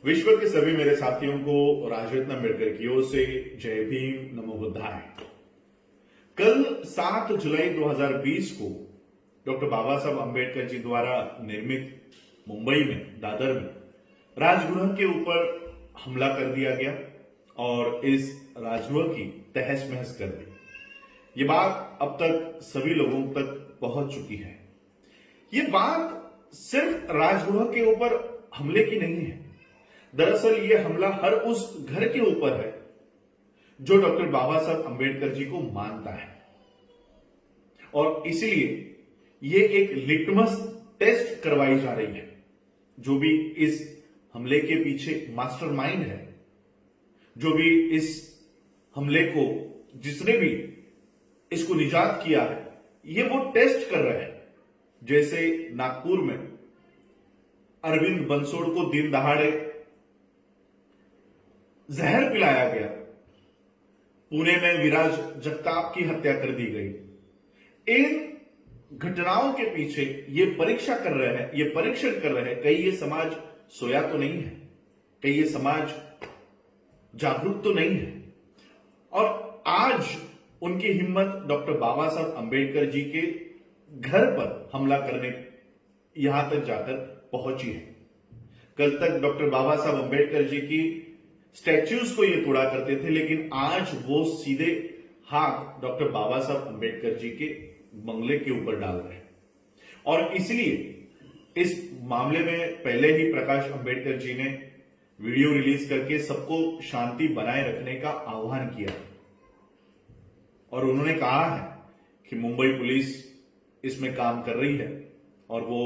विश्व के सभी मेरे साथियों को राजरत्न अम्बेडकर की ओर से जय भीम, नमो बुद्धाय। कल 7 जुलाई 2020 को डॉक्टर बाबा साहब अम्बेडकर जी द्वारा निर्मित मुंबई में दादर में राजगृह के ऊपर हमला कर दिया गया और इस राजगृह की तहस महस कर दी। ये बात अब तक सभी लोगों तक पहुंच चुकी है। ये बात सिर्फ राजगृह के ऊपर हमले की नहीं है। दरअसल ये हमला हर उस घर के ऊपर है जो डॉक्टर बाबा साहब अम्बेडकर जी को मानता है, और इसलिए ये एक लिटमस टेस्ट करवाई जा रही है। जो भी इस हमले के पीछे मास्टरमाइंड है, जो भी इस हमले को, जिसने भी इसको निजात किया है, ये वो टेस्ट कर रहे हैं। जैसे नागपुर में अरविंद बंसोड़ को दिन दहाड़े जहर पिलाया गया, पुणे में विराज जगताप की हत्या कर दी गई। इन घटनाओं के पीछे ये परीक्षा कर रहे हैं, ये परीक्षण कर रहे हैं, कहीं ये समाज सोया तो नहीं है, कहीं ये समाज जागरूक तो नहीं है। और आज उनकी हिम्मत डॉक्टर बाबा साहब अम्बेडकर जी के घर पर हमला करने यहां तक जाकर पहुंची है। कल तक डॉक्टर बाबा साहब अम्बेडकर जी की स्टैच्यूज को ये तोड़ा करते थे, लेकिन आज वो सीधे हाथ डॉक्टर बाबा साहब अम्बेडकर जी के बंगले के ऊपर डाल रहे हैं। और इसलिए इस मामले में पहले ही प्रकाश अम्बेडकर जी ने वीडियो रिलीज करके सबको शांति बनाए रखने का आह्वान किया, और उन्होंने कहा है कि मुंबई पुलिस इसमें काम कर रही है और वो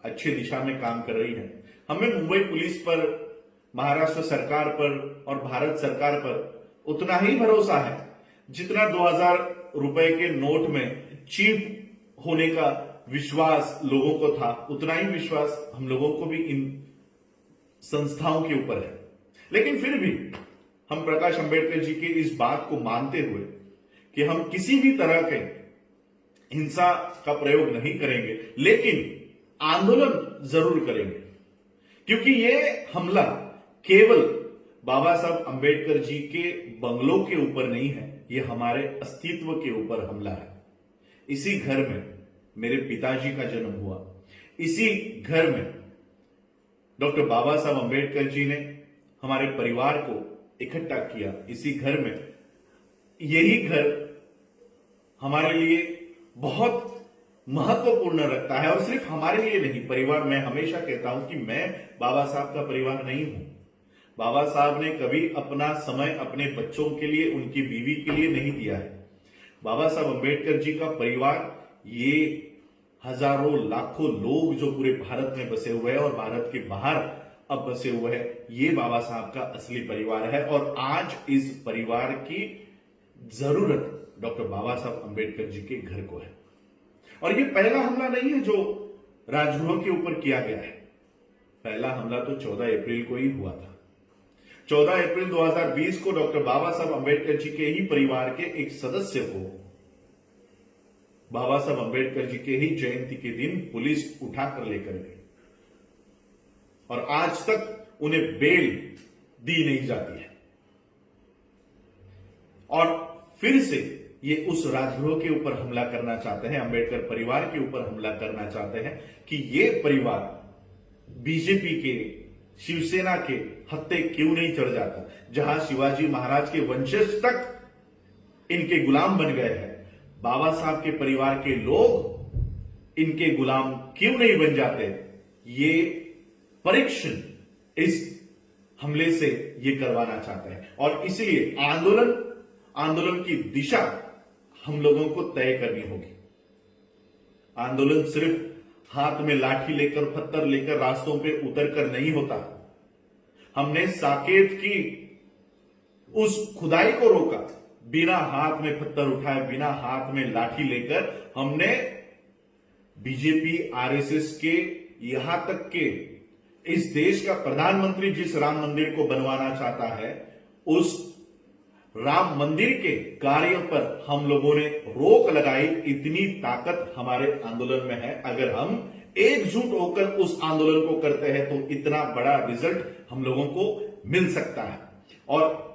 अच्छी दिशा में काम कर रही है। हमें मुंबई पुलिस पर, महाराष्ट्र सरकार पर और भारत सरकार पर उतना ही भरोसा है जितना 2000 रुपए के नोट में चीप होने का विश्वास लोगों को था, उतना ही विश्वास हम लोगों को भी इन संस्थाओं के ऊपर है। लेकिन फिर भी हम प्रकाश अम्बेडकर जी की इस बात को मानते हुए कि हम किसी भी तरह के हिंसा का प्रयोग नहीं करेंगे, लेकिन आंदोलन जरूर करेंगे, क्योंकि ये हमला केवल बाबा साहब अम्बेडकर जी के बंगलों के ऊपर नहीं है, ये हमारे अस्तित्व के ऊपर हमला है। इसी घर में मेरे पिताजी का जन्म हुआ, इसी घर में डॉक्टर बाबा साहब अम्बेडकर जी ने हमारे परिवार को इकट्ठा किया। इसी घर में, यही घर हमारे लिए बहुत महत्वपूर्ण रखता है, और सिर्फ हमारे लिए नहीं, परिवार। मैं हमेशा कहता हूं कि मैं बाबा साहब का परिवार नहीं हूं। बाबा साहब ने कभी अपना समय अपने बच्चों के लिए, उनकी बीवी के लिए नहीं दिया है। बाबा साहब अम्बेडकर जी का परिवार ये हजारों लाखों लोग जो पूरे भारत में बसे हुए हैं और भारत के बाहर अब बसे हुए हैं, ये बाबा साहब का असली परिवार है। और आज इस परिवार की जरूरत डॉक्टर बाबा साहब अम्बेडकर जी के घर को है। और ये पहला हमला नहीं है जो राजगृह के ऊपर किया गया है। पहला हमला तो 14 अप्रैल को ही हुआ था। 14 अप्रैल 2020 को डॉक्टर बाबा साहब अम्बेडकर जी के ही परिवार के एक सदस्य को बाबा साहब अम्बेडकर जी के ही जयंती के दिन पुलिस उठाकर लेकर गई, और आज तक उन्हें बेल दी नहीं जाती है। और फिर से ये उस राजगृह के ऊपर हमला करना चाहते हैं, अम्बेडकर परिवार के ऊपर हमला करना चाहते हैं कि ये परिवार बीजेपी के, शिवसेना के हत्थे क्यों नहीं चढ़ जाता। जहां शिवाजी महाराज के वंशज तक इनके गुलाम बन गए हैं, बाबा साहब के परिवार के लोग इनके गुलाम क्यों नहीं बन जाते। ये परीक्षण इस हमले से ये करवाना चाहते हैं, और इसलिए आंदोलन की दिशा हम लोगों को तय करनी होगी। आंदोलन सिर्फ हाथ में लाठी लेकर, पत्थर लेकर रास्तों पे उतरकर नहीं होता। हमने साकेत की उस खुदाई को रोका, बिना हाथ में पत्थर उठाए, बिना हाथ में लाठी लेकर। हमने बीजेपी, आरएसएस के, यहां तक के इस देश का प्रधानमंत्री जिस राम मंदिर को बनवाना चाहता है, उस राम मंदिर के कार्य पर हम लोगों ने रोक लगाई। इतनी ताकत हमारे आंदोलन में है। अगर हम एकजुट होकर उस आंदोलन को करते हैं तो इतना बड़ा रिजल्ट हम लोगों को मिल सकता है। और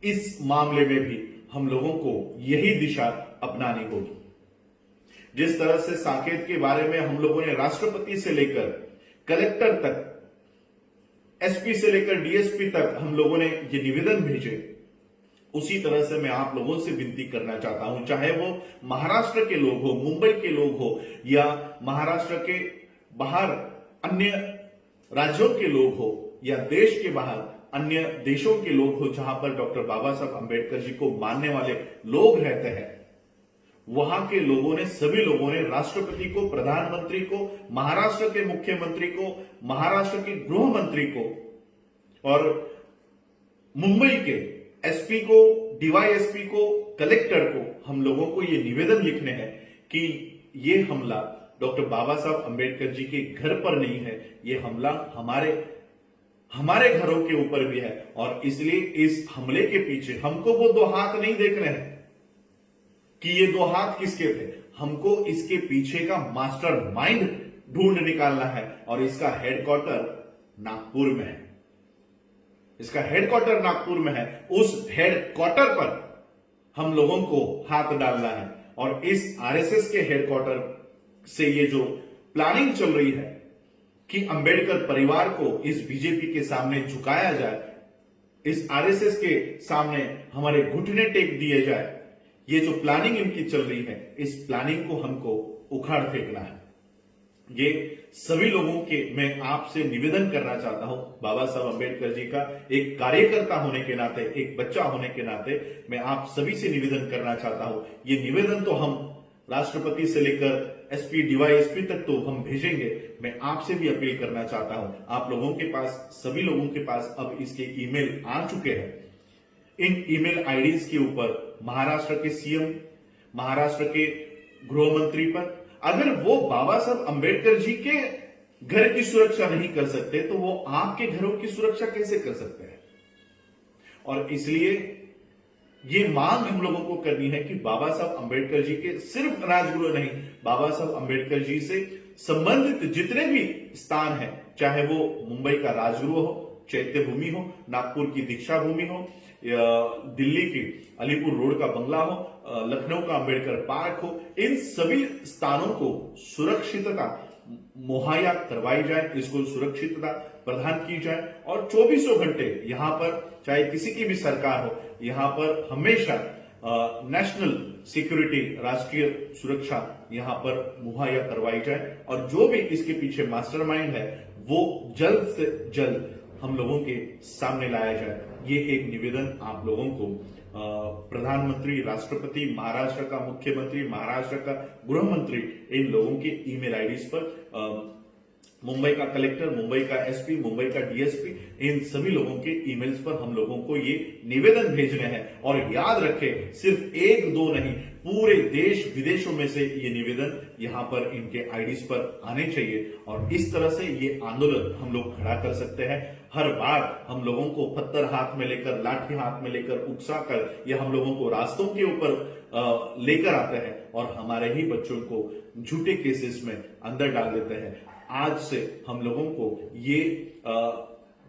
इस मामले में भी हम लोगों को यही दिशा अपनानी होगी। जिस तरह से साकेत के बारे में हम लोगों ने राष्ट्रपति से लेकर कलेक्टर तक, एसपी से लेकर डीएसपी तक हम लोगों ने ये निवेदन भेजे, उसी तरह से मैं आप लोगों से विनती करना चाहता हूं, चाहे वो महाराष्ट्र के लोग हो, मुंबई के लोग हो, या महाराष्ट्र के बाहर अन्य राज्यों के लोग हो, या देश के बाहर अन्य देशों के लोग हो जहां पर डॉक्टर बाबा साहब अंबेडकर जी को मानने वाले लोग रहते हैं, वहां के लोगों ने, सभी लोगों ने राष्ट्रपति को, प्रधानमंत्री को, महाराष्ट्र के मुख्यमंत्री को, महाराष्ट्र के गृह मंत्री को और मुंबई के एसपी को, डीवाईएसपी को, कलेक्टर को हम लोगों को ये निवेदन लिखने हैं कि ये हमला डॉक्टर बाबा साहब अंबेडकर जी के घर पर नहीं है, ये हमला हमारे घरों के ऊपर भी है। और इसलिए इस हमले के पीछे हमको वो दो हाथ नहीं देखने हैं कि ये दो हाथ किसके थे, हमको इसके पीछे का मास्टर माइंड ढूंढ निकालना है। और इसका हेडक्वार्टर नागपुर में है, इसका हेडक्वार्टर नागपुर में है। उस हेडक्वार्टर पर हम लोगों को हाथ डालना है। और इस आरएसएस के हेडक्वार्टर से ये जो प्लानिंग चल रही है कि अंबेडकर परिवार को इस बीजेपी के सामने झुकाया जाए, इस आरएसएस के सामने हमारे घुटने टेक दिए जाए, ये जो प्लानिंग इनकी चल रही है, इस प्लानिंग को हमको उखाड़ फेंकना है। ये सभी लोगों के मैं आपसे निवेदन करना चाहता हूं, बाबा साहब अंबेडकर जी का एक कार्यकर्ता होने के नाते, एक बच्चा होने के नाते मैं आप सभी से निवेदन करना चाहता हूं। ये निवेदन तो हम राष्ट्रपति से लेकर एसपी, डीवाईएसपी तक तो हम भेजेंगे। मैं आपसे भी अपील करना चाहता हूं, आप लोगों के पास, सभी लोगों के पास अब इसके ईमेल आ चुके हैं। इन ईमेल आईडीज के ऊपर महाराष्ट्र के सीएम, महाराष्ट्र के गृह मंत्री पर, अगर वो बाबा साहब अंबेडकर जी के घर की सुरक्षा नहीं कर सकते तो वो आपके घरों की सुरक्षा कैसे कर सकते हैं। और इसलिए ये मांग हम लोगों को करनी है कि बाबा साहब अंबेडकर जी के सिर्फ राजगृह नहीं, बाबा साहब अंबेडकर जी से संबंधित जितने भी स्थान हैं, चाहे वो मुंबई का राजगृह हो, चैत्य भूमि हो, नागपुर की दीक्षा भूमि हो, दिल्ली की अलीपुर रोड का बंगला हो, लखनऊ का अंबेडकर पार्क हो, इन सभी स्थानों को सुरक्षितता मुहैया करवाई जाए, इसको सुरक्षितता प्रदान की जाए। और 24 घंटे यहां पर, चाहे किसी की भी सरकार हो, यहां पर हमेशा नेशनल सिक्योरिटी, राष्ट्रीय सुरक्षा यहां पर मुहैया करवाई जाए। और जो भी इसके पीछे मास्टरमाइंड है वो जल्द से जल्द हम लोगों के सामने लाया जाए। ये एक निवेदन आप लोगों को प्रधानमंत्री, राष्ट्रपति, महाराष्ट्र का मुख्यमंत्री, महाराष्ट्र का गृह मंत्री, इन लोगों के ईमेल आईडीज पर, मुंबई का कलेक्टर, मुंबई का एसपी, मुंबई का डीएसपी, इन सभी लोगों के ईमेल्स पर हम लोगों को ये निवेदन भेजने हैं। और याद रखें, सिर्फ एक दो नहीं, पूरे देश विदेशों में से ये निवेदन यहां पर इनके आईडीज पर आने चाहिए। और इस तरह से ये आंदोलन हम लोग खड़ा कर सकते हैं। हर बार हम लोगों को पत्थर हाथ में लेकर, लाठी हाथ में लेकर, उकसाकर, या हम लोगों को रास्तों के ऊपर लेकर आते हैं और हमारे ही बच्चों को झूठे केसेस में अंदर डाल देते हैं। आज से हम लोगों को ये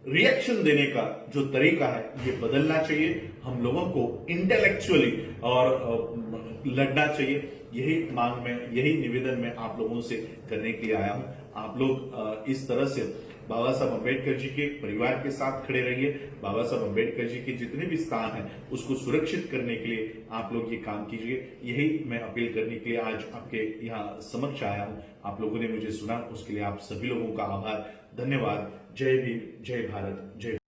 रिएक्शन देने का जो तरीका है ये बदलना चाहिए। हम लोगों को इंटेलेक्चुअली और लड़ना चाहिए। यही मांग में, यही निवेदन मैं आप लोगों से करने के लिए आया हूं। आप लोग इस तरह से बाबा साहब अंबेडकर जी के परिवार के साथ खड़े रहिए। बाबा साहब अंबेडकर जी के जितने भी स्थान हैं उसको सुरक्षित करने के लिए आप लोग ये काम कीजिए। यही मैं अपील करने के लिए आज आपके यहाँ समक्ष आया हूं। आप लोगों ने मुझे सुना, उसके लिए आप सभी लोगों का आभार, धन्यवाद। जय भीम, जय भारत, जय।